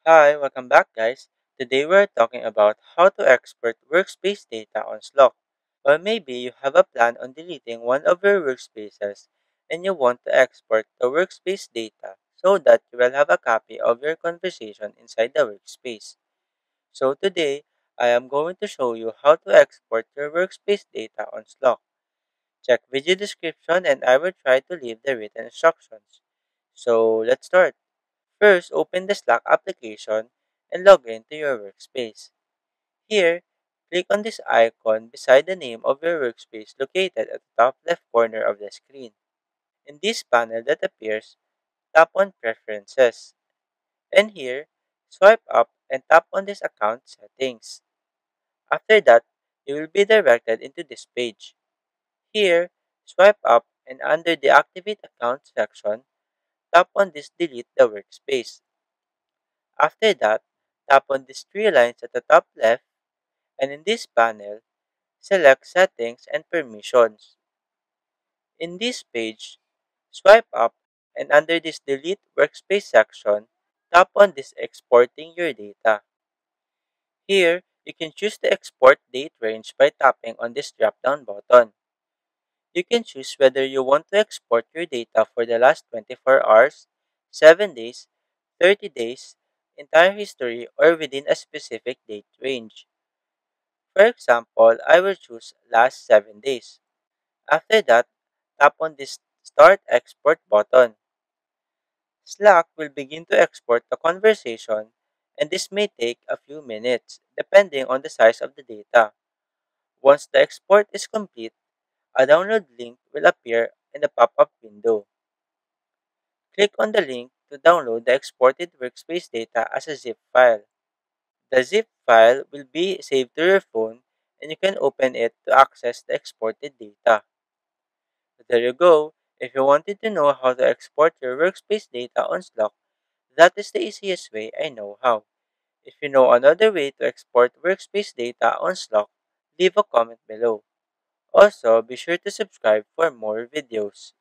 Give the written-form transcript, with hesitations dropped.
Hi, welcome back guys. Today we're talking about how to export workspace data on Slack. Or maybe you have a plan on deleting one of your workspaces and you want to export the workspace data so that you will have a copy of your conversation inside the workspace. So today, I am going to show you how to export your workspace data on Slack. Check video description and I will try to leave the written instructions. So let's start. First, open the Slack application and log into your workspace. Here, click on this icon beside the name of your workspace located at the top left corner of the screen. In this panel that appears, tap on Preferences. And here, swipe up and tap on this account settings. After that, you will be directed into this page. Here, swipe up and under the Activate Account section, tap on this Delete the Workspace. After that, tap on these three lines at the top left, and in this panel, select Settings and Permissions. In this page, swipe up and under this Delete Workspace section, tap on this Exporting your data. Here, you can choose the export date range by tapping on this drop-down button. You can choose whether you want to export your data for the last 24 hours, 7 days, 30 days, entire history, or within a specific date range. For example, I will choose last 7 days. After that, tap on this Start Export button. Slack will begin to export the conversation, and this may take a few minutes depending on the size of the data. Once the export is complete, a download link will appear in the pop-up window. Click on the link to download the exported workspace data as a zip file. The zip file will be saved to your phone and you can open it to access the exported data. So there you go. If you wanted to know how to export your workspace data on Slack, that is the easiest way I know how. If you know another way to export workspace data on Slack, leave a comment below. Also, be sure to subscribe for more videos.